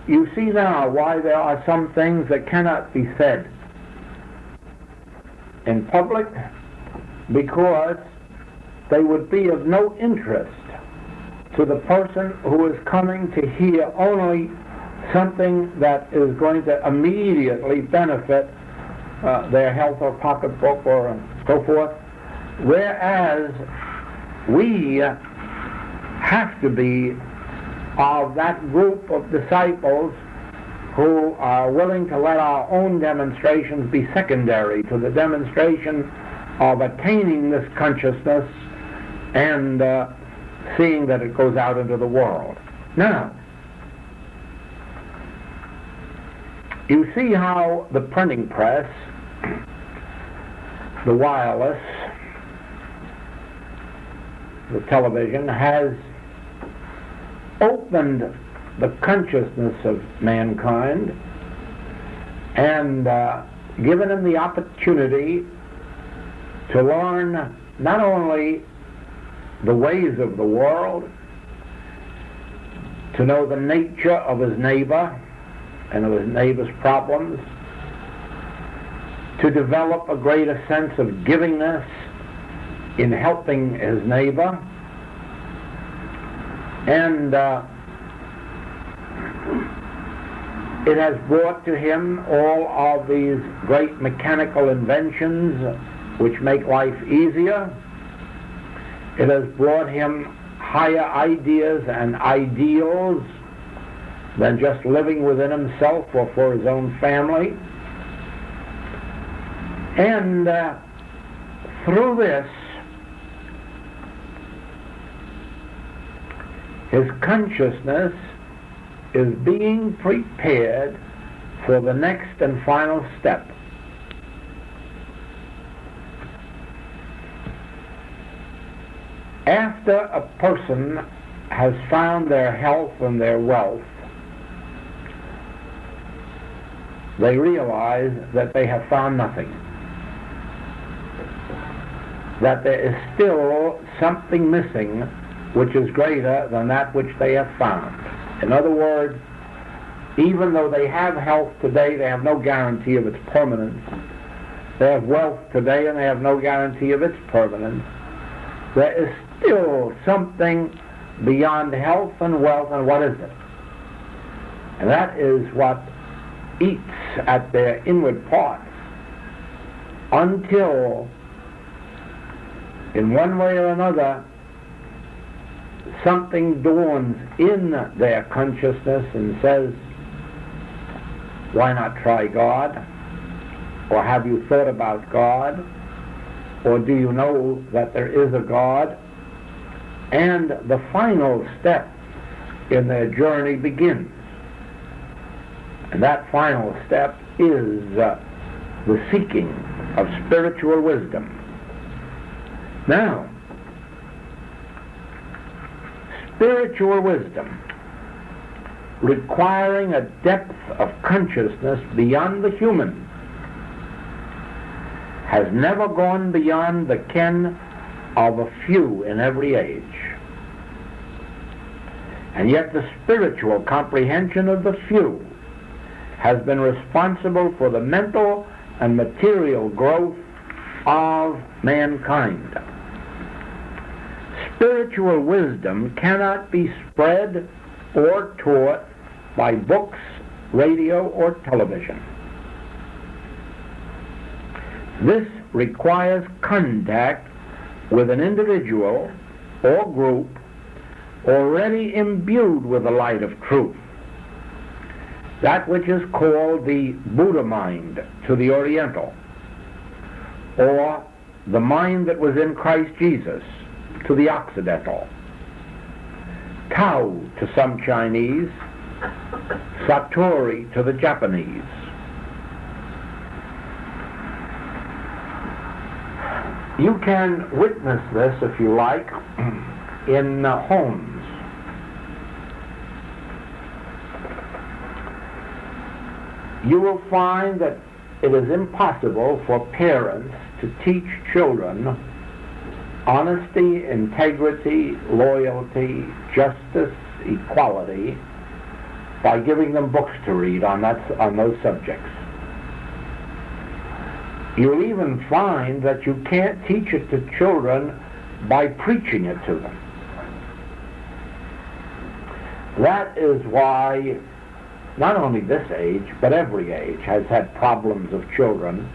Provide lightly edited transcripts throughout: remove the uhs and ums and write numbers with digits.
you see now why there are some things that cannot be said in public, because they would be of no interest to the person who is coming to hear only something that is going to immediately benefit their health or pocketbook or so forth, whereas we have to be of that group of disciples who are willing to let our own demonstrations be secondary to the demonstration of attaining this consciousness and seeing that it goes out into the world. Now, you see how the printing press, the wireless, the television has opened the consciousness of mankind and given them the opportunity to learn not only the ways of the world, to know the nature of his neighbor and of his neighbor's problems, to develop a greater sense of givingness in helping his neighbor, and it has brought to him all of these great mechanical inventions which make life easier. It has brought him higher ideas and ideals than just living within himself or for his own family. And through this, his consciousness is being prepared for the next and final step. After a person has found their health and their wealth, they realize that they have found nothing, that there is still something missing which is greater than that which they have found. In other words, even though they have health today, they have no guarantee of its permanence. They have wealth today and they have no guarantee of its permanence. There is still something beyond health and wealth, and what is it? And that is what eats at their inward parts until, in one way or another, something dawns in their consciousness and says, why not try God? Or have you thought about God? Or do you know that there is a God? And the final step in their journey begins. And that final step is the seeking of spiritual wisdom. Now, spiritual wisdom, requiring a depth of consciousness beyond the human, has never gone beyond the ken of a few in every age. And yet the spiritual comprehension of the few has been responsible for the mental and material growth of mankind. Spiritual wisdom cannot be spread or taught by books, radio, or television. This requires contact with an individual or group already imbued with the light of truth, that which is called the Buddha mind to the Oriental, or the mind that was in Christ Jesus to the Occidental, Tao to some Chinese, Satori to the Japanese. You can witness this, if you like, in homes. You will find that it is impossible for parents to teach children honesty, integrity, loyalty, justice, equality, by giving them books to read on those subjects. You'll even find that you can't teach it to children by preaching it to them. That is why not only this age, but every age has had problems of children,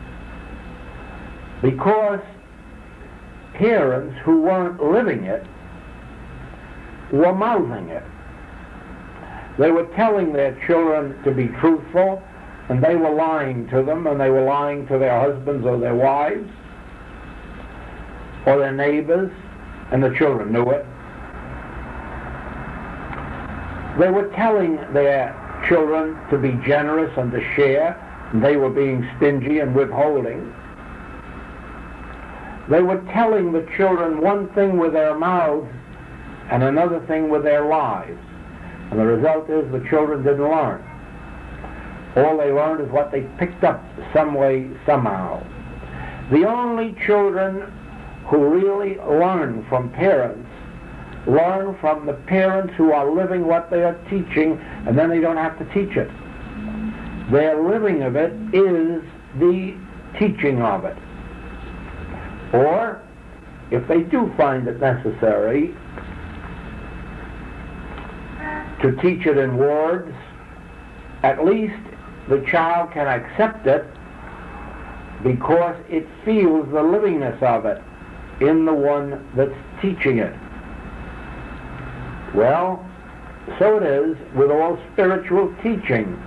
because parents who weren't living it were mouthing it. They were telling their children to be truthful, and they were lying to them, and they were lying to their husbands or their wives or their neighbors, and the children knew it. They were telling their children to be generous and to share, and they were being stingy and withholding. They were telling the children one thing with their mouths and another thing with their lives. And the result is the children didn't learn. All they learned is what they picked up some way, somehow. The only children who really learn from parents learn from the parents who are living what they are teaching, and then they don't have to teach it. Their living of it is the teaching of it. Or, if they do find it necessary to teach it in words, at least the child can accept it because it feels the livingness of it in the one that's teaching it. Well, so it is with all spiritual teaching.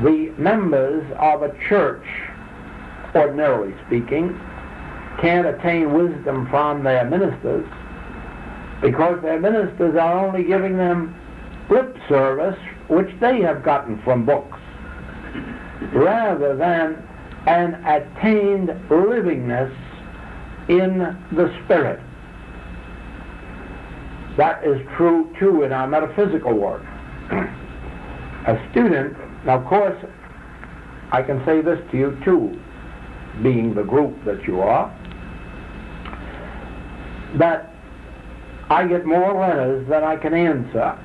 The members of a church, ordinarily speaking, can't attain wisdom from their ministers because their ministers are only giving them lip service, which they have gotten from books, rather than an attained livingness in the Spirit. That is true, too, in our metaphysical work. A student, now of course, I can say this to you, too, being the group that you are, that I get more letters than I can answer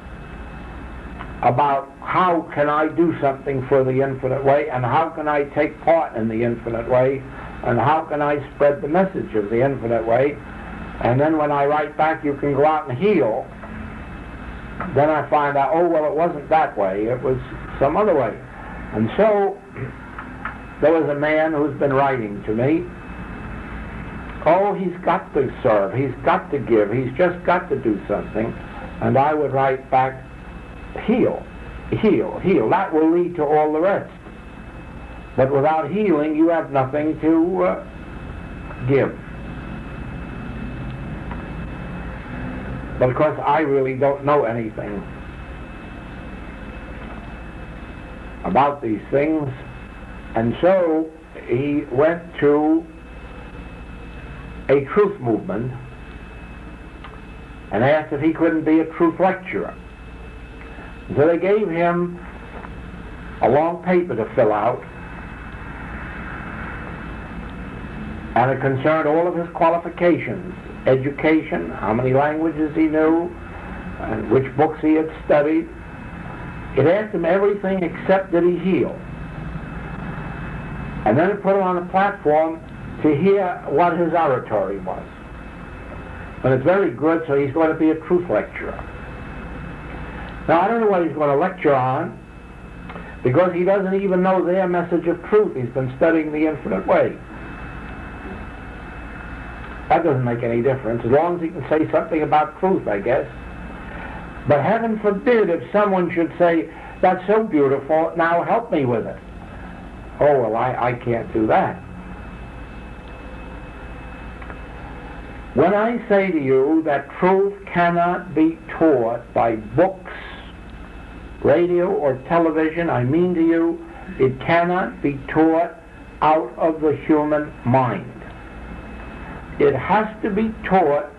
about how can I do something for the infinite way, and how can I take part in the infinite way, and how can I spread the message of the infinite way. And then when I write back, you can go out and heal, then I find out, oh, well, it wasn't that way, it was some other way. And so there was a man who's been writing to me, oh, he's got to serve, he's got to give, he's just got to do something. And I would write back, heal, heal, heal. That will lead to all the rest. But without healing, you have nothing to give. But of course, I really don't know anything about these things. And so he went to a truth movement and asked if he couldn't be a truth lecturer. So they gave him a long paper to fill out, and it concerned all of his qualifications, education, how many languages he knew, and which books he had studied. It asked him everything except did he heal. And then it put him on a platform to hear what his oratory was. And it's very good, so he's going to be a truth lecturer. Now, I don't know what he's going to lecture on, because he doesn't even know their message of truth. He's been studying the infinite way. That doesn't make any difference, as long as he can say something about truth, I guess. But heaven forbid if someone should say, that's so beautiful, now help me with it. Oh, well, I can't do that. When I say to you that truth cannot be taught by books, radio, or television, I mean to you, it cannot be taught out of the human mind. It has to be taught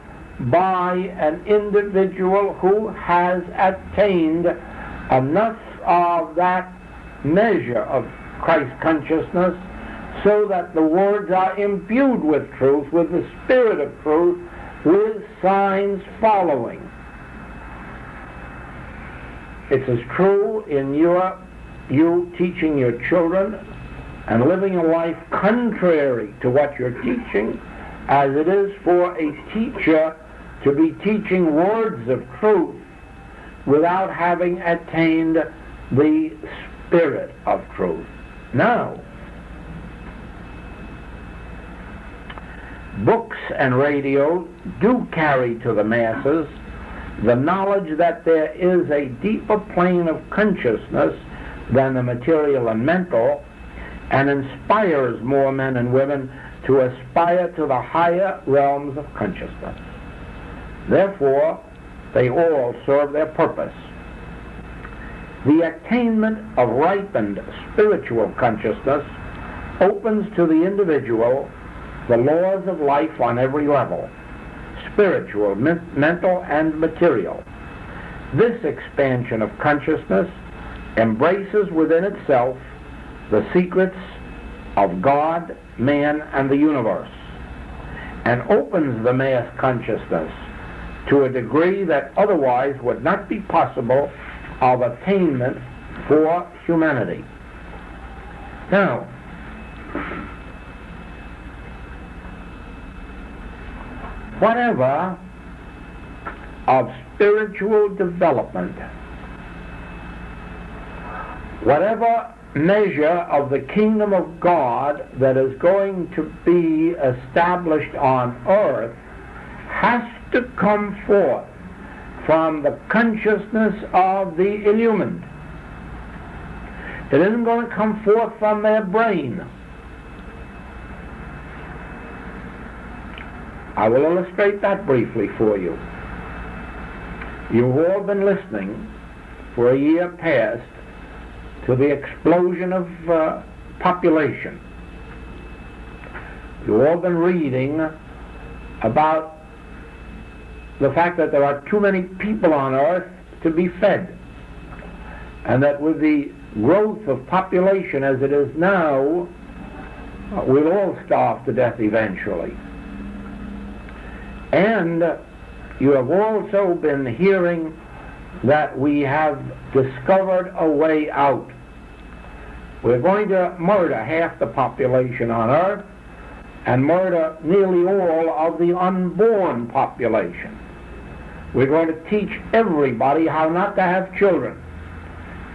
by an individual who has attained enough of that measure of Christ consciousness so that the words are imbued with truth, with the spirit of truth, with signs following. It's as true in you teaching your children and living a life contrary to what you're teaching as it is for a teacher to be teaching words of truth without having attained the spirit of truth. Now, books and radio do carry to the masses the knowledge that there is a deeper plane of consciousness than the material and mental, and inspires more men and women to aspire to the higher realms of consciousness. Therefore, they all serve their purpose. The attainment of ripened spiritual consciousness opens to the individual the laws of life on every level, spiritual, mental, and material. This expansion of consciousness embraces within itself the secrets of God, man, and the universe, and opens the mass consciousness to a degree that otherwise would not be possible of attainment for humanity. Now, whatever of spiritual development, whatever measure of the kingdom of God that is going to be established on earth has to come forth from the consciousness of the illumined. It isn't going to come forth from their brain. I will illustrate that briefly for you. You've all been listening for a year past to the explosion of population. You've all been reading about the fact that there are too many people on earth to be fed, and that with the growth of population as it is now, we'll all starve to death eventually. And you have also been hearing that we have discovered a way out. We're going to murder half the population on earth and murder nearly all of the unborn population. We're going to teach everybody how not to have children.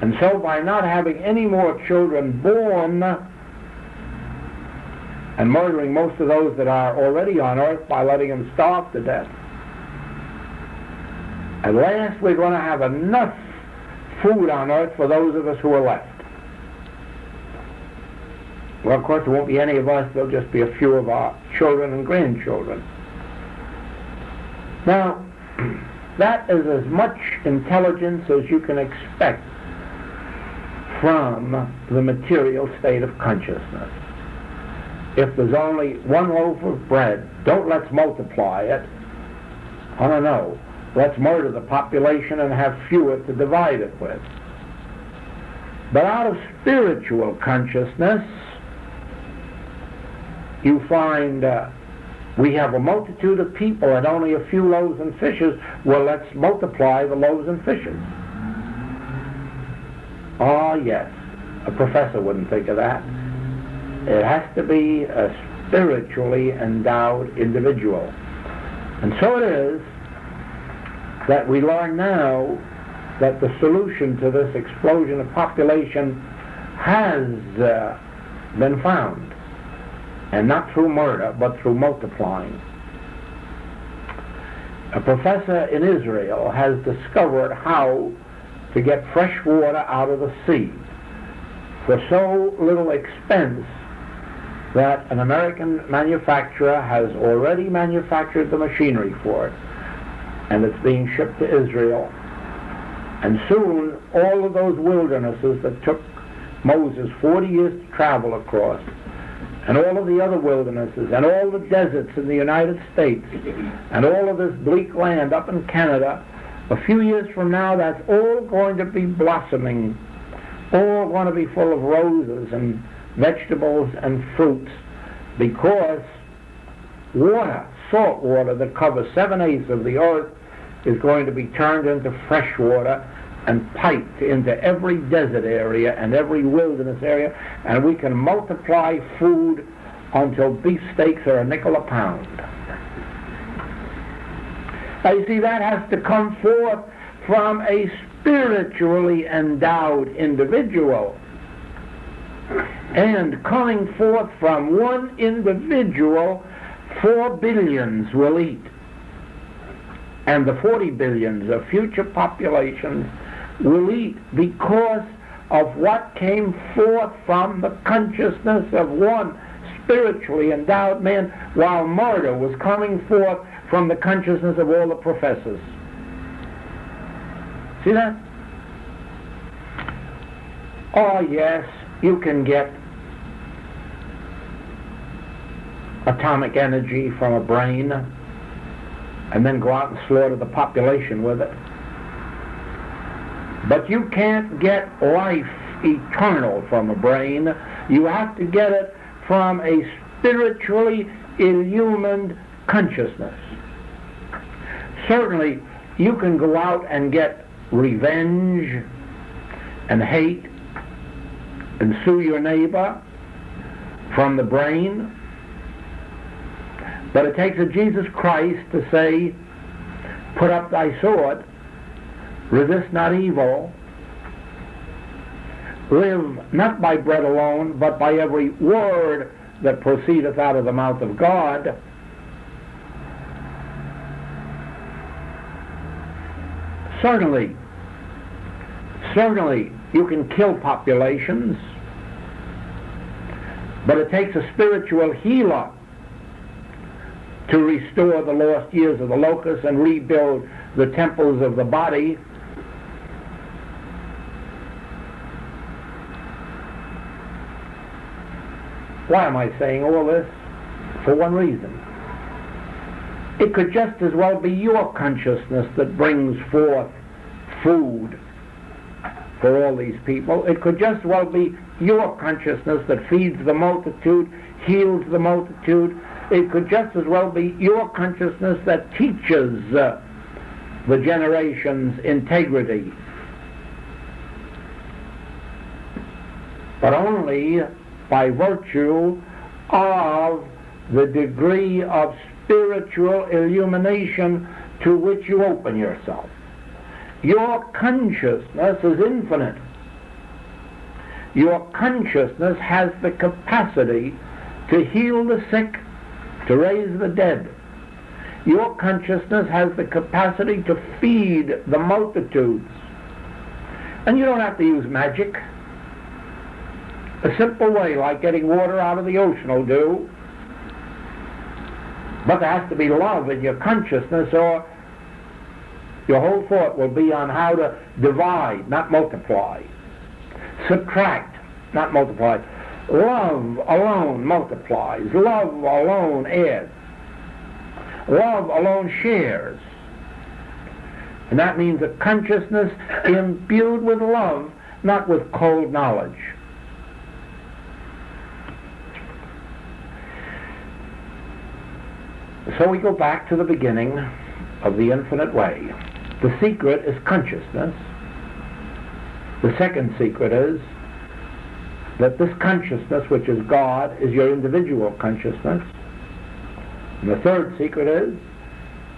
And so by not having any more children born and murdering most of those that are already on earth by letting them starve to death, at last we're going to have enough food on earth for those of us who are left. Well, of course, there won't be any of us. There'll just be a few of our children and grandchildren. Now, that is as much intelligence as you can expect from the material state of consciousness. If there's only one loaf of bread, don't let's multiply it. I don't know. Let's murder the population and have fewer to divide it with. But out of spiritual consciousness, you find we have a multitude of people and only a few loaves and fishes. Well, let's multiply the loaves and fishes. Oh, yes. A professor wouldn't think of that. It has to be a spiritually endowed individual. And so it is that we learn now that the solution to this explosion of population has been found. And not through murder, but through multiplying. A professor in Israel has discovered how to get fresh water out of the sea for so little expense that an American manufacturer has already manufactured the machinery for it, and it's being shipped to Israel. And soon all of those wildernesses that took Moses 40 years to travel across, and all of the other wildernesses, and all the deserts in the United States, and all of this bleak land up in Canada, a few years from now, that's all going to be blossoming, all going to be full of roses and vegetables and fruits, because water, salt water that covers 7/8 of the earth, is going to be turned into fresh water and piped into every desert area and every wilderness area, and we can multiply food until beefsteaks are a nickel a pound. Now you see, that has to come forth from a spiritually endowed individual. And coming forth from one individual, 4 billions will eat. And the 40 billions of future populations will eat because of what came forth from the consciousness of one spiritually endowed man, while murder was coming forth from the consciousness of all the professors. See that? Oh yes, you can get atomic energy from a brain and then go out and slaughter the population with it. But you can't get life eternal from a brain. You have to get it from a spiritually illumined consciousness. Certainly, you can go out and get revenge and hate and sue your neighbor from the brain, but it takes a Jesus Christ to say, put up thy sword, resist not evil, live not by bread alone, but by every word that proceedeth out of the mouth of God. Certainly, you can kill populations, but it takes a spiritual healer to restore the lost years of the locusts and rebuild the temples of the body. Why am I saying all this? For one reason. It could just as well be your consciousness that brings forth food for all these people. It could just as well be your consciousness that feeds the multitude, heals the multitude. It could just as well be your consciousness that teaches the generations integrity. But only by virtue of the degree of spiritual illumination to which you open yourself. Your consciousness is infinite. Your consciousness has the capacity to heal the sick, to raise the dead. Your consciousness has the capacity to feed the multitudes. And you don't have to use magic. A simple way, like getting water out of the ocean, will do. But there has to be love in your consciousness, or your whole thought will be on how to divide, not multiply. Subtract, not multiply. Love alone multiplies. Love alone adds. Love alone shares. And that means a consciousness imbued with love, not with cold knowledge. So we go back to the beginning of the infinite way. The secret is consciousness. The second secret is that this consciousness, which is God, is your individual consciousness. And the third secret is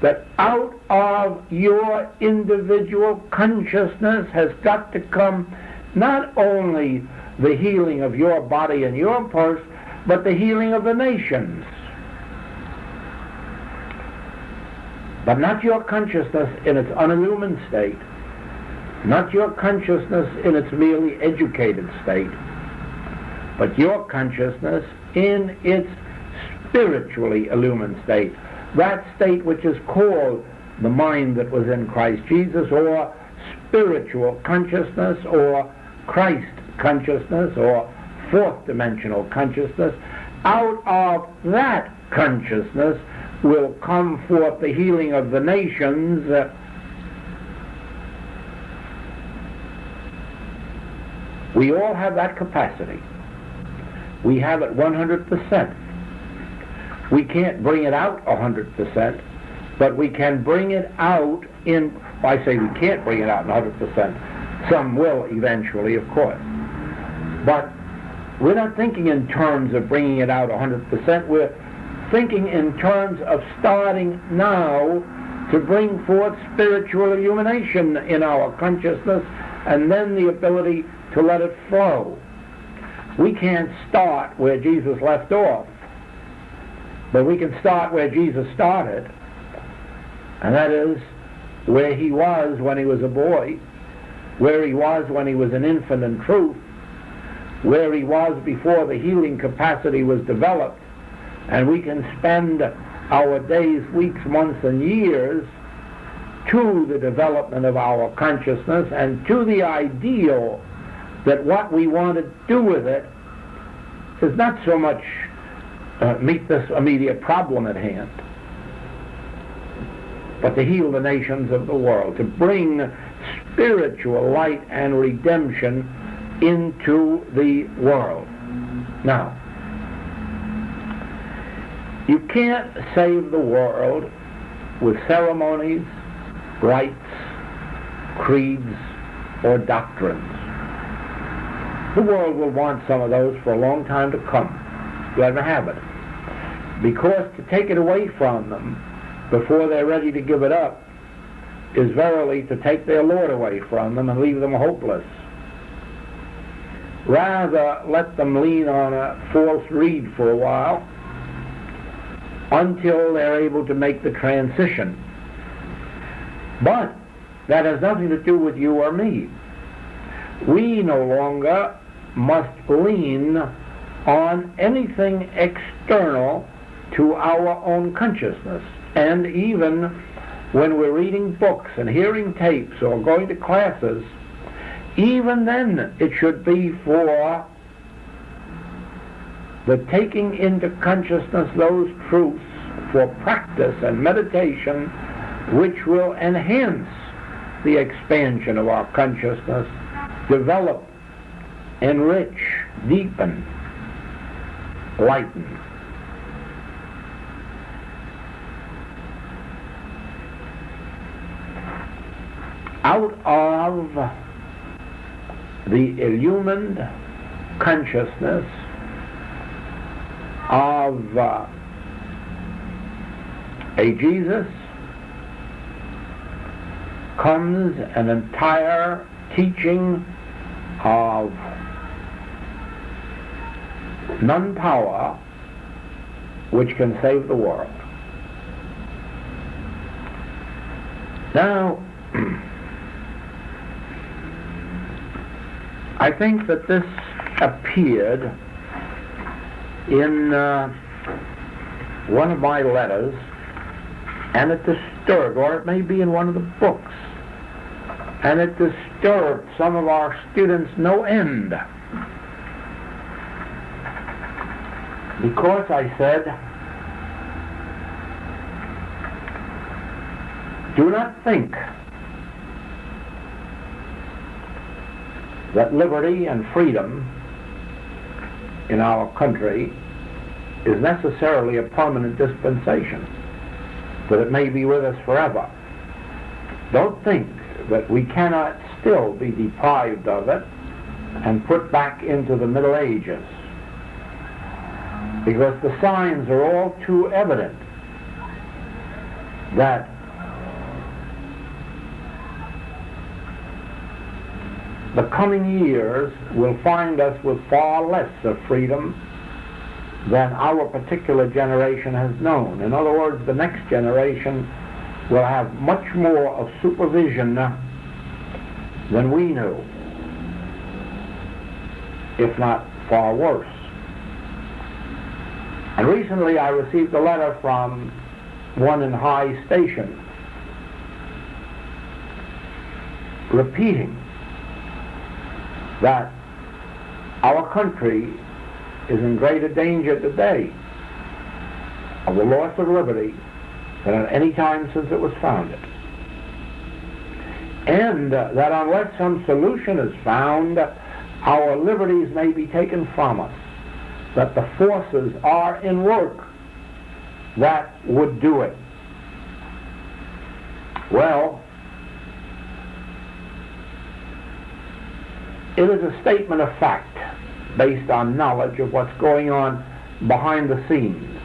that out of your individual consciousness has got to come not only the healing of your body and your purse, but the healing of the nations. But not your consciousness in its unillumined state, not your consciousness in its merely educated state, but your consciousness in its spiritually illumined state, that state which is called the mind that was in Christ Jesus, or spiritual consciousness, or Christ consciousness, or fourth dimensional consciousness. Out of that consciousness will come forth the healing of the nations. We all have that capacity. We have it 100%. We can't bring it out 100%, but we can bring it out in, I say we can't bring it out in 100%. Some will eventually, of course. But we're not thinking in terms of bringing it out 100%. We're thinking in terms of starting now to bring forth spiritual illumination in our consciousness, and then the ability to let it flow. We can't start where Jesus left off, but we can start where Jesus started, and that is where he was when he was a boy, where he was when he was an infant in truth, where he was before the healing capacity was developed, and we can spend our days, weeks, months, and years to the development of our consciousness and to the ideal that what we want to do with it is not so much meet this immediate problem at hand, but to heal the nations of the world, to bring spiritual light and redemption into the world. Now, you can't save the world with ceremonies, rites, creeds, or doctrines. The world will want some of those for a long time to come. You have a habit. Because to take it away from them before they're ready to give it up is verily to take their Lord away from them and leave them hopeless. Rather, let them lean on a false reed for a while until they're able to make the transition. But that has nothing to do with you or me. We no longer must lean on anything external to our own consciousness. And even when we're reading books and hearing tapes or going to classes, even then it should be for the taking into consciousness those truths for practice and meditation which will enhance the expansion of our consciousness, develop, enrich, deepen, lighten. Out of the illumined consciousness of a Jesus comes an entire teaching of none power which can save the world. Now, I think that this appeared in one of my letters, and it disturbed, or it may be in one of the books, and it disturbed some of our students no end. Because I said, do not think that liberty and freedom in our country is necessarily a permanent dispensation, that it may be with us forever. Don't think that we cannot still be deprived of it and put back into the Middle Ages, because the signs are all too evident that the coming years will find us with far less of freedom than our particular generation has known. In other words, the next generation will have much more of supervision than we knew, if not far worse. And recently I received a letter from one in high station repeating that our country is in greater danger today of the loss of liberty than at any time since it was founded. And that unless some solution is found, our liberties may be taken from us, that the forces are in work that would do it. Well, It is a statement of fact based on knowledge of what's going on behind the scenes.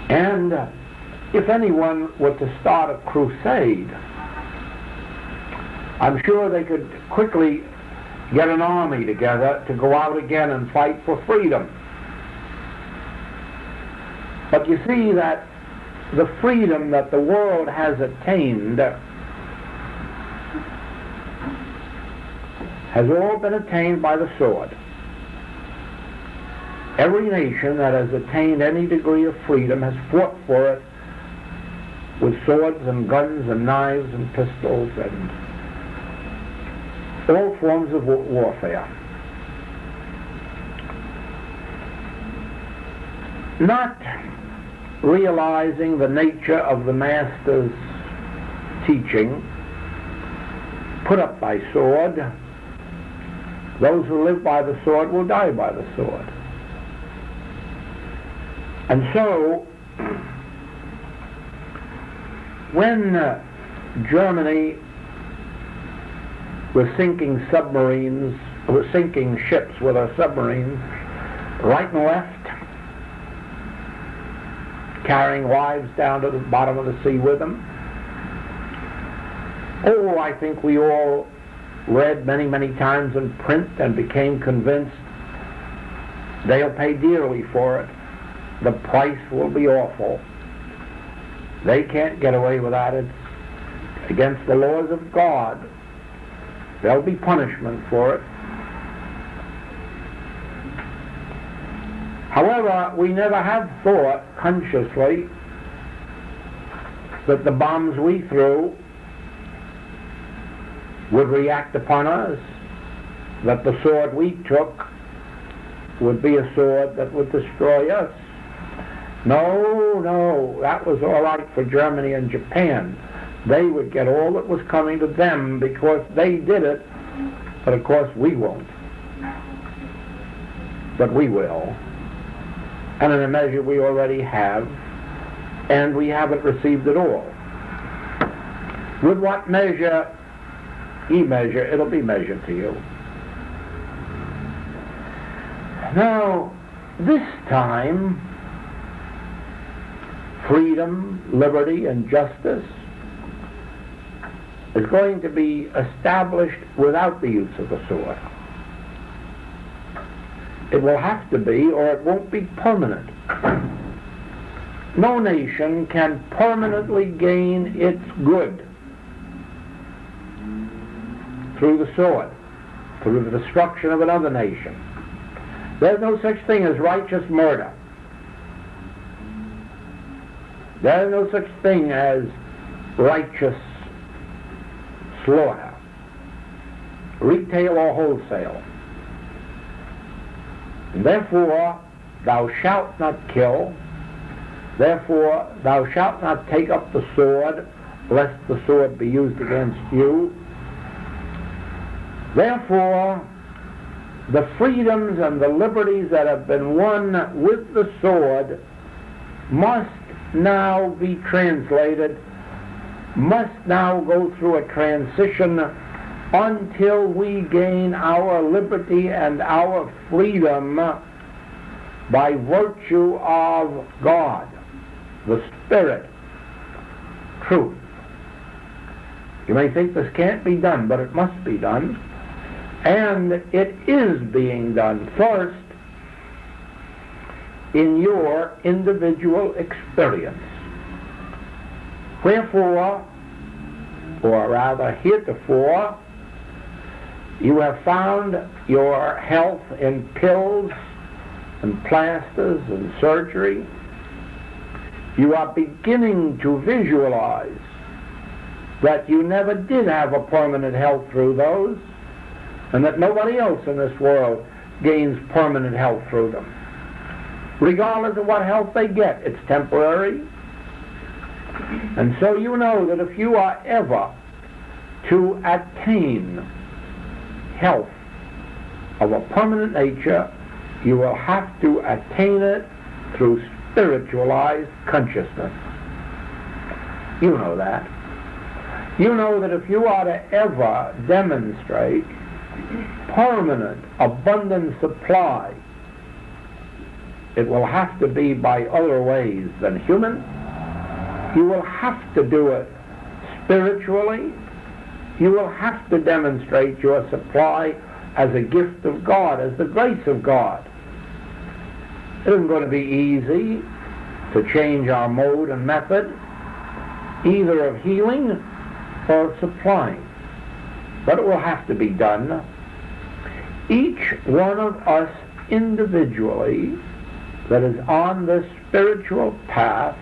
And if anyone were to start a crusade, I'm sure they could quickly get an army together to go out again and fight for freedom. But you see that the freedom that the world has attained has all been attained by the sword. Every nation that has attained any degree of freedom has fought for it with swords and guns and knives and pistols and all forms of warfare. Not realizing the nature of the Master's teaching, put up thy sword. Those who live by the sword will die by the sword. And so, when Germany was sinking submarines, was sinking ships with her submarines, right and left, carrying lives down to the bottom of the sea with them. Oh, I think we all read many, many times in print and became convinced they'll pay dearly for it. The price will be awful. They can't get away with that. It's against the laws of God. There'll be punishment for it. However, we never have thought consciously that the bombs we threw would react upon us, that the sword we took would be a sword that would destroy us. No, that was all right for Germany and Japan. They would get all that was coming to them because they did it, but of course we won't. But we will. And in a measure we already have, and we haven't received it all. With what measure ye measure, it'll be measured to you. Now, this time, freedom, liberty, and justice is going to be established without the use of the sword. It will have to be, or it won't be permanent. No nation can permanently gain its good through the sword, through the destruction of another nation. There's no such thing as righteous murder. There's no such thing as righteous slaughter, retail or wholesale. And therefore, thou shalt not kill. Therefore, thou shalt not take up the sword, lest the sword be used against you. Therefore, the freedoms and the liberties that have been won with the sword must now be translated, must now go through a transition until we gain our liberty and our freedom by virtue of God, the Spirit, truth. You may think this can't be done, but it must be done. And it is being done first in your individual experience. Wherefore, or rather heretofore, you have found your health in pills and plasters and surgery. You are beginning to visualize that you never did have a permanent health through those, and that nobody else in this world gains permanent health through them. Regardless of what health they get, it's temporary. And so you know that if you are ever to attain health of a permanent nature, you will have to attain it through spiritualized consciousness. You know that. You know that if you are to ever demonstrate permanent, abundant supply, it will have to be by other ways than human. You will have to do it spiritually. You will have to demonstrate your supply as a gift of God, as the grace of God. It isn't going to be easy to change our mode and method, either of healing or of supplying. But it will have to be done. Each one of us individually that is on this spiritual path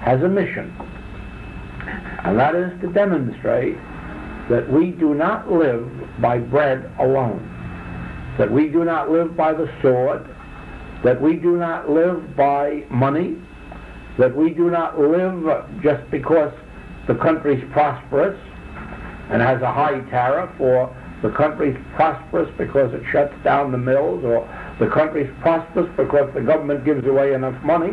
has a mission. And that is to demonstrate that we do not live by bread alone, that we do not live by the sword, that we do not live by money, that we do not live just because the country's prosperous and has a high tariff, or the country's prosperous because it shuts down the mills, or the country's prosperous because the government gives away enough money.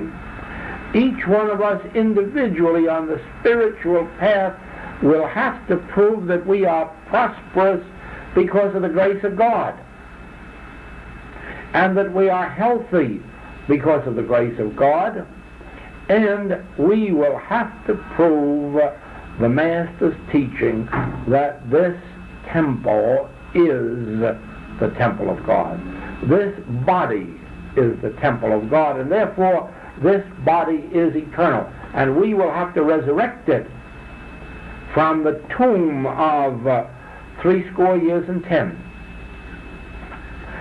Each one of us individually on the spiritual path will have to prove that we are prosperous because of the grace of God, and that we are healthy because of the grace of God, and we will have to prove the Master's teaching that this temple is the temple of God. This body is the temple of God, and therefore this body is eternal, and we will have to resurrect it from the tomb of 70 years and 10.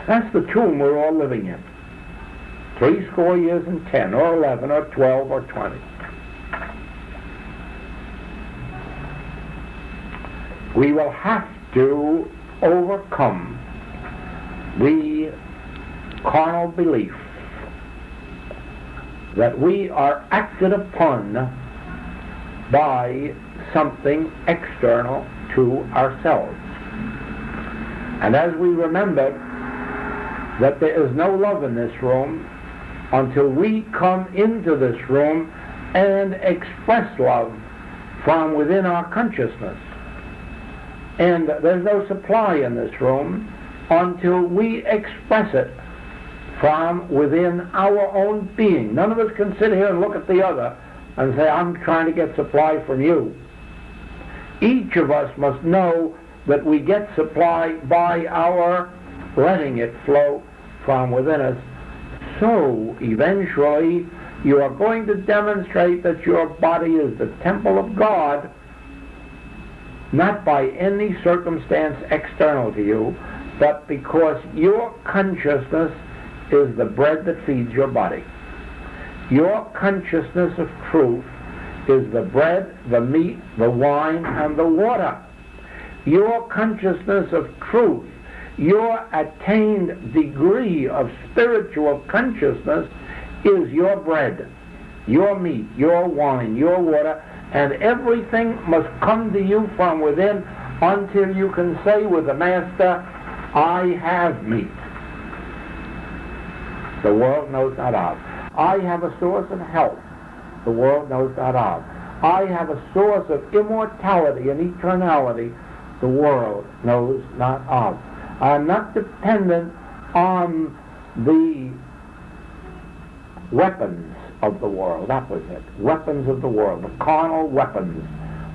That's the tomb we're all living in. 70 years and 10, or 11, or 12, or 20. We will have to overcome the carnal belief that we are acted upon by something external to ourselves. And as we remember that there is no love in this room until we come into this room and express love from within our consciousness. And there's no supply in this room until we express it from within our own being. None of us can sit here and look at the other and say, I'm trying to get supply from you. Each of us must know that we get supply by our letting it flow from within us. So eventually you are going to demonstrate that your body is the temple of God, not by any circumstance external to you, but because your consciousness is the bread that feeds your body. Your consciousness of truth is the bread, the meat, the wine, and the water. Your consciousness of truth, your attained degree of spiritual consciousness is your bread, your meat, your wine, your water, and everything must come to you from within until you can say with the Master, I have meat the world knows not of. I have a source of health the world knows not of. I have a source of immortality and eternality the world knows not of. I am not dependent on the weapons of the world. That was it. Weapons of the world. The carnal weapons.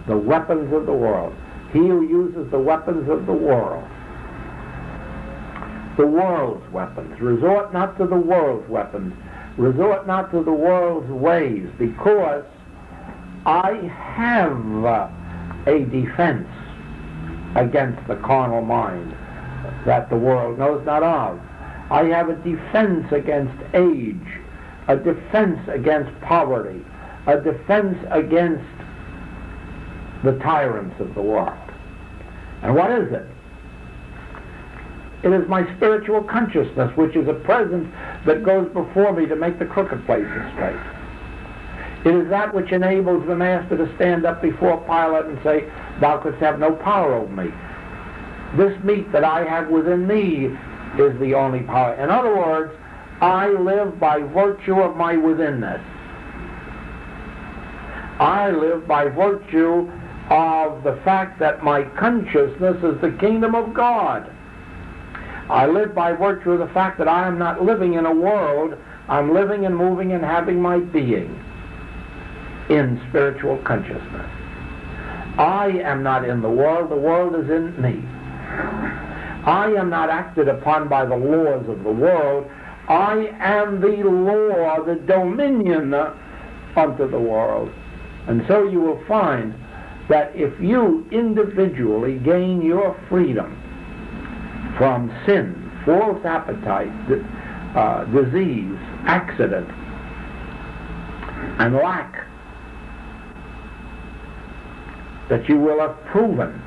The weapons of the world. He who uses the weapons of the world. The world's weapons. Resort not to the world's weapons. Resort not to the world's ways, because I have a defense against the carnal mind that the world knows not of. I have a defense against age, a defense against poverty, a defense against the tyrants of the world. And what is it? It is my spiritual consciousness, which is a presence that goes before me to make the crooked places straight. It is that which enables the Master to stand up before Pilate and say, thou couldst have no power over me. This meat that I have within me is the only power. In other words, I live by virtue of my within-ness. I live by virtue of of the fact that my consciousness is the kingdom of God. I live by virtue of the fact that I am not living in a world. I'm living and moving and having my being in spiritual consciousness. I am not in the world is in me. I am not acted upon by the laws of the world. I am the law, the dominion unto the world. And so you will find that if you individually gain your freedom from sin, false appetite, disease, accident, and lack, that you will have proven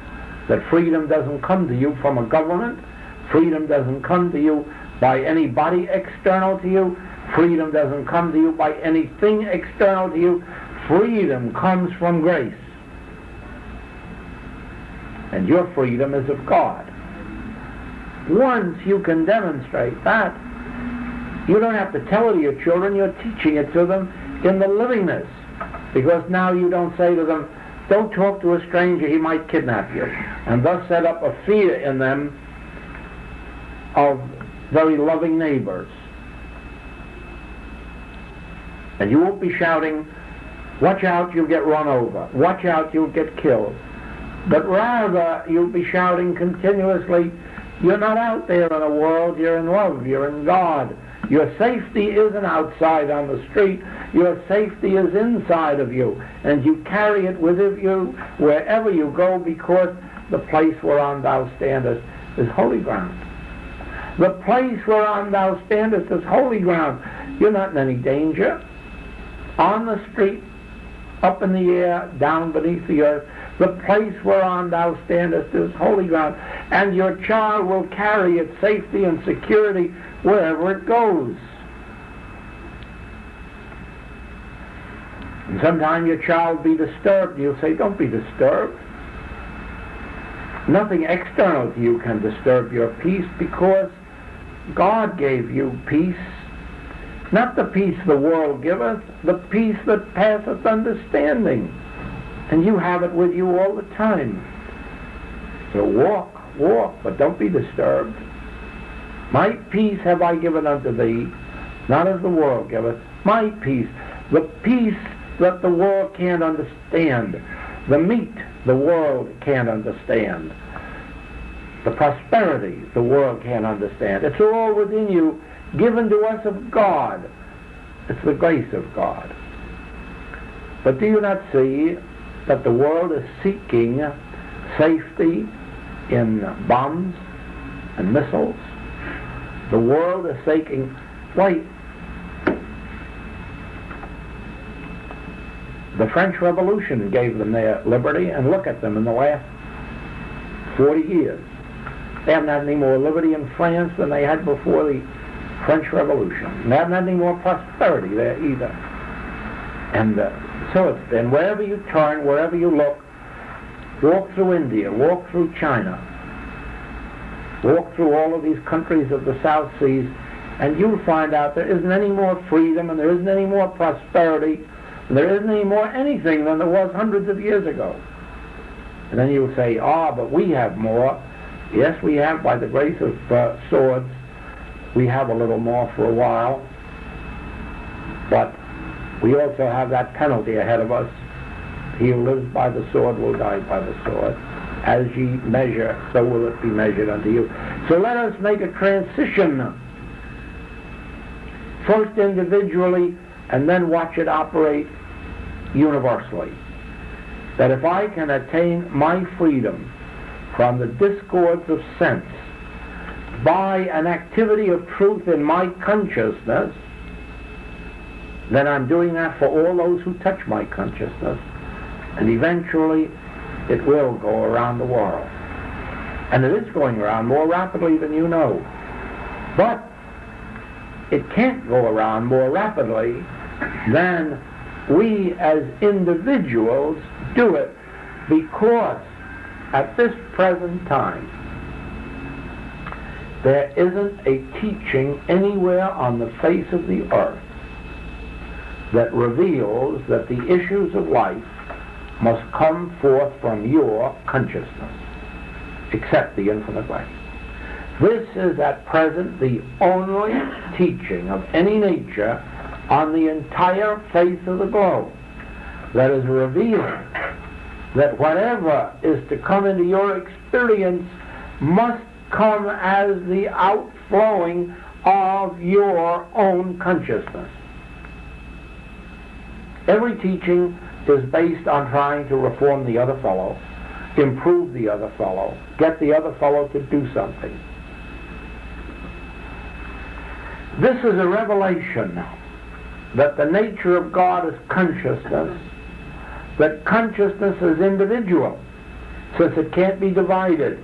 that freedom doesn't come to you from a government, freedom doesn't come to you by anybody external to you, freedom doesn't come to you by anything external to you, freedom comes from grace. And your freedom is of God. Once you can demonstrate that, you don't have to tell it to your children, you're teaching it to them in the livingness. Because now you don't say to them, don't talk to a stranger, he might kidnap you. And thus set up a fear in them of very loving neighbors. And you won't be shouting, watch out, you'll get run over. Watch out, you'll get killed. But rather, you'll be shouting continuously, you're not out there in a world, you're in love, you're in God. Your safety isn't outside on the street, your safety is inside of you. And you carry it with you wherever you go, because the place whereon thou standest is holy ground. The place whereon thou standest is holy ground. You're not in any danger. On the street, up in the air, down beneath the earth, the place whereon thou standest is holy ground, and your child will carry its safety and security wherever it goes. And sometimes your child will be disturbed, and you'll say, don't be disturbed. Nothing external to you can disturb your peace, because God gave you peace. Not the peace the world giveth, the peace that passeth understanding. And you have it with you all the time. So walk, but don't be disturbed. My peace have I given unto thee, not as the world giveth. My peace, the peace that the world can't understand, the meat the world can't understand, the prosperity the world can't understand. It's all within you, given to us of God. It's the grace of God. But do you not see that the world is seeking safety in bombs and missiles? The world is seeking, the French Revolution gave them their liberty, and look at them in the last 40 years. They haven't had any more liberty in France than they had before the French Revolution. And they haven't had any more prosperity there either. And so it's been, wherever you turn, wherever you look, walk through India, walk through China, walk through all of these countries of the South Seas, and you'll find out there isn't any more freedom, and there isn't any more prosperity, and there isn't any more anything than there was hundreds of years ago. And then you'll say, but we have more. Yes, we have, by the grace of swords. We have a little more for a while. But we also have that penalty ahead of us. He who lives by the sword will die by the sword. As ye measure, so will it be measured unto you. So let us make a transition, first individually, and then watch it operate universally. That if I can attain my freedom from the discords of sense by an activity of truth in my consciousness, then I'm doing that for all those who touch my consciousness, and eventually it will go around the world. And it is going around more rapidly than you know. But it can't go around more rapidly than we as individuals do it, because at this present time there isn't a teaching anywhere on the face of the earth that reveals that the issues of life must come forth from your consciousness, except the infinite way. This is at present the only teaching of any nature on the entire face of the globe that is revealing that whatever is to come into your experience must come as the outflowing of your own consciousness. Every teaching is based on trying to reform the other fellow, improve the other fellow, get the other fellow to do something. This is a revelation that the nature of God is consciousness, that consciousness is individual, since it can't be divided.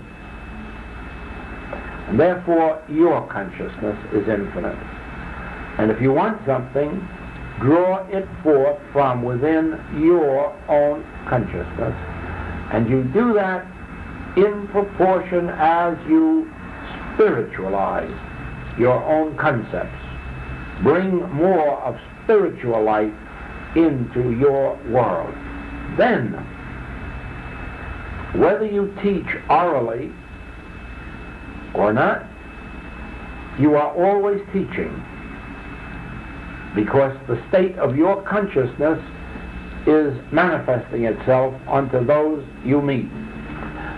And therefore, your consciousness is infinite. And if you want something, draw it forth from within your own consciousness. And you do that in proportion as you spiritualize your own concepts. Bring more of spiritual life into your world. Then, whether you teach orally or not, you are always teaching, because the state of your consciousness is manifesting itself unto those you meet.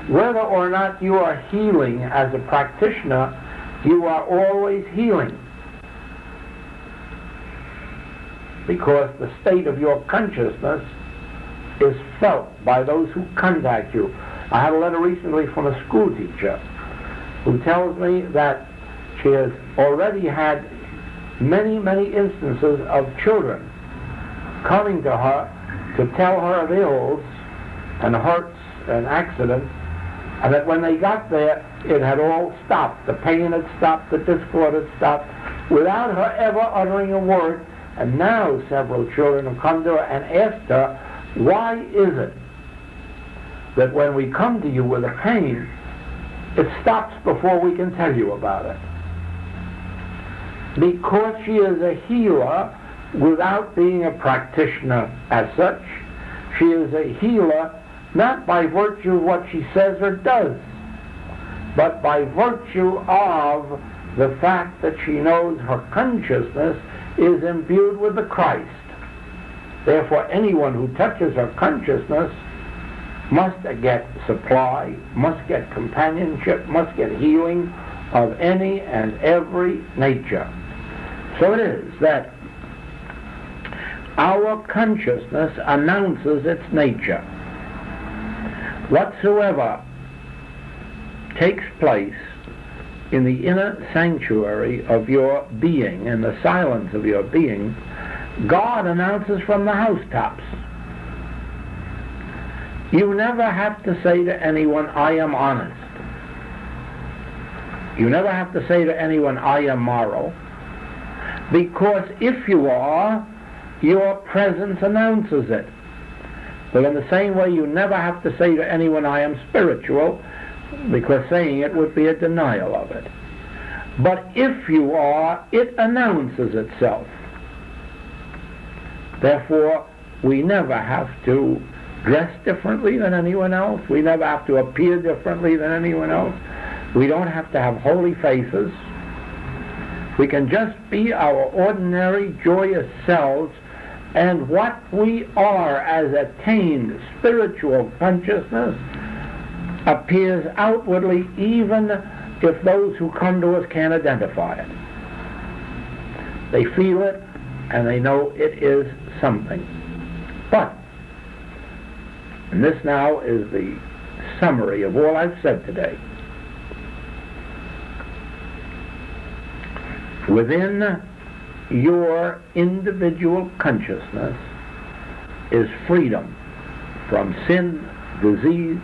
Whether or not you are healing as a practitioner, you are always healing, because the state of your consciousness is felt by those who contact you. I had a letter recently from a school teacher who tells me that she has already had many, many instances of children coming to her to tell her of ills and hurts and accidents, and that when they got there, it had all stopped. The pain had stopped, the discord had stopped, without her ever uttering a word. And now several children have come to her and asked her, why is it that when we come to you with a pain, it stops before we can tell you about it? Because she is a healer without being a practitioner as such. She is a healer not by virtue of what she says or does, but by virtue of the fact that she knows her consciousness is imbued with the Christ. Therefore, anyone who touches her consciousness must get supply, must get companionship, must get healing of any and every nature. So it is that our consciousness announces its nature. Whatsoever takes place in the inner sanctuary of your being, in the silence of your being, God announces from the housetops. You never have to say to anyone, I am honest. You never have to say to anyone, I am moral, because if you are, your presence announces it. But in the same way, you never have to say to anyone, I am spiritual, because saying it would be a denial of it. But if you are, it announces itself. Therefore, we never have to dress differently than anyone else. We never have to appear differently than anyone else. We don't have to have holy faces. We can just be our ordinary, joyous selves, and what we are as attained spiritual consciousness appears outwardly, even if those who come to us can't identify it. They feel it, and they know it is something. But, and this now is the summary of all I've said today, within your individual consciousness is freedom from sin, disease,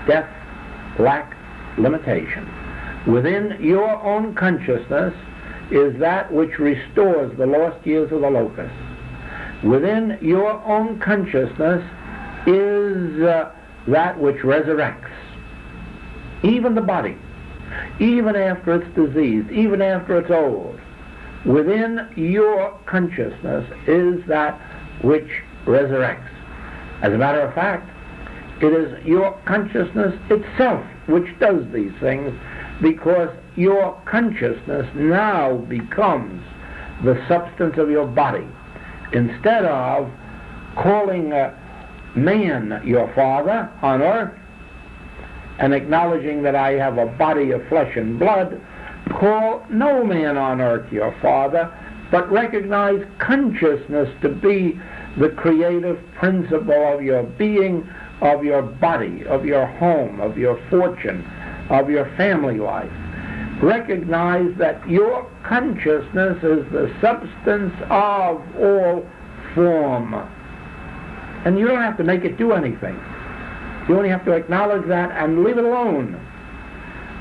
death, lack, limitation. Within your own consciousness is that which restores the lost years of the locust. Within your own consciousness is that which resurrects even the body, even after it's diseased, even after it's old. Within your consciousness is that which resurrects. As a matter of fact, It is your consciousness itself which does these things, because your consciousness now becomes the substance of your body. Instead of calling man your father on earth and acknowledging that I have a body of flesh and blood, call no man on earth your father, but recognize consciousness to be the creative principle of your being, of your body, of your home, of your fortune, of your family life. Recognize that your consciousness is the substance of all form. And you don't have to make it do anything. You only have to acknowledge that and leave it alone.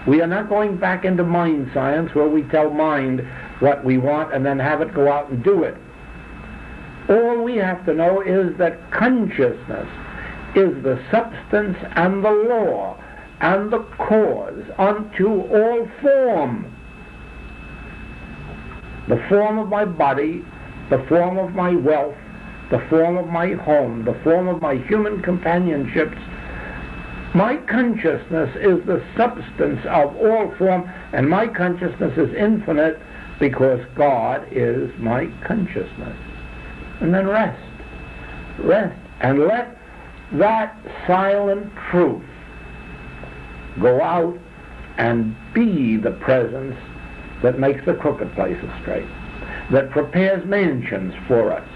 We are not going back into mind science where we tell mind what we want and then have it go out and do it. All we have to know is that consciousness is the substance and the law and the cause unto all form. The form of my body, the form of my wealth, the form of my home, the form of my human companionships. My consciousness is the substance of all form, and my consciousness is infinite because God is my consciousness. And then rest, and let that silent truth go out and be the presence that makes the crooked places straight, that prepares mansions for us.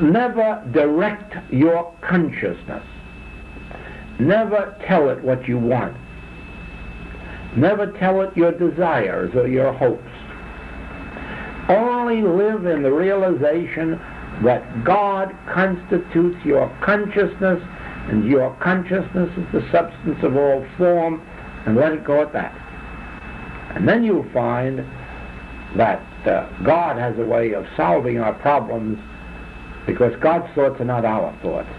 Never direct your consciousness. Never tell it what you want. Never tell it your desires or your hopes. Only live in the realization that God constitutes your consciousness, and your consciousness is the substance of all form, and let it go at that. And then you'll find that God has a way of solving our problems, because God's thoughts are not our thoughts.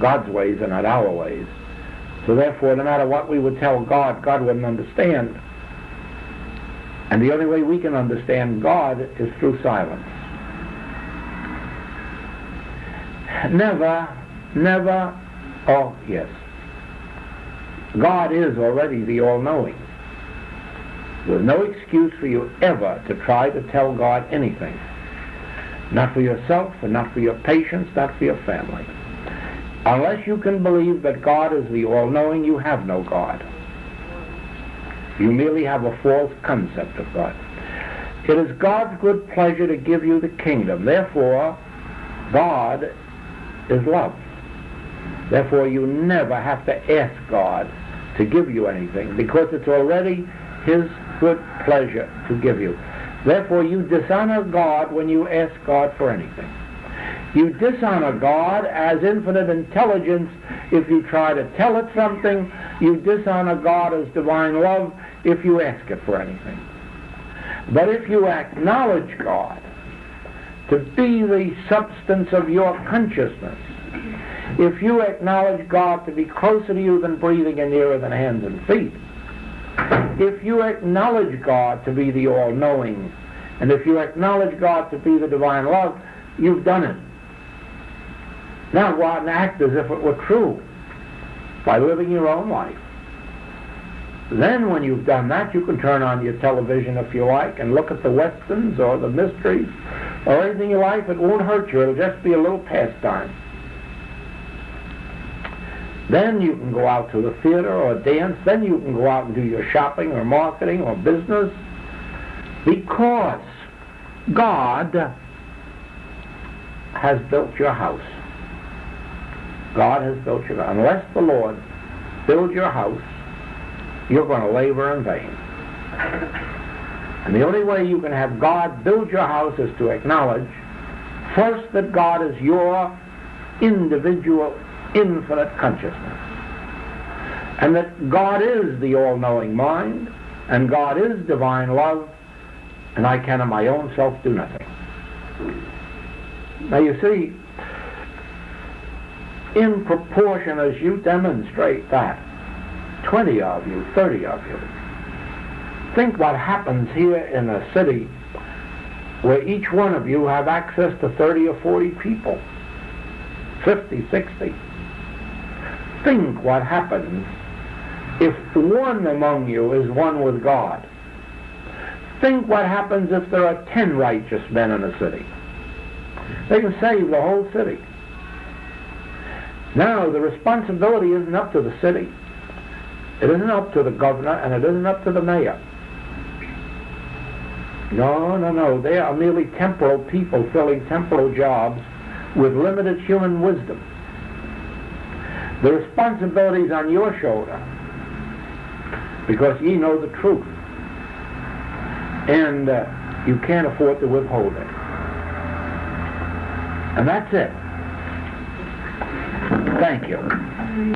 God's ways are not our ways. So therefore, no matter what we would tell God, God wouldn't understand. And the only way we can understand God is through silence. Never, oh yes, God is already the all-knowing. There's no excuse for you ever to try to tell God anything. Not for yourself, and not for your patients, not for your family. Unless you can believe that God is the all-knowing, you have no God. You merely have a false concept of God. It is God's good pleasure to give you the kingdom. Therefore, God is love. Therefore, you never have to ask God to give you anything, because it's already His good pleasure to give you. Therefore, you dishonor God when you ask God for anything. You dishonor God as infinite intelligence if you try to tell it something. You dishonor God as divine love if you ask it for anything. But if you acknowledge God to be the substance of your consciousness, if you acknowledge God to be closer to you than breathing and nearer than hands and feet, if you acknowledge God to be the all-knowing, and if you acknowledge God to be the divine love, you've done it. Now go out and act as if it were true by living your own life. Then when you've done that, you can turn on your television if you like and look at the westerns or the mysteries or anything you like. It won't hurt you. It'll just be a little pastime. Then you can go out to the theater or dance. Then you can go out and do your shopping or marketing or business, because God has built your house. God has built your house. Unless the Lord builds your house, you're going to labor in vain. And the only way you can have God build your house is to acknowledge first that God is your individual infinite consciousness, and that God is the all-knowing mind, and God is divine love, and I can of my own self do nothing. Now you see, in proportion as you demonstrate that, 20 of you, 30 of you, think what happens here in a city where each one of you have access to 30 or 40 people, 50, 60. think what happens if one among you is one with God. Think what happens if there are 10 righteous men in a city. They can save the whole city. Now, the responsibility isn't up to the city. It isn't up to the governor, and it isn't up to the mayor. No. They are merely temporal people filling temporal jobs with limited human wisdom. The responsibility is on your shoulder, because ye know the truth, and you can't afford to withhold it. And that's it. Thank you.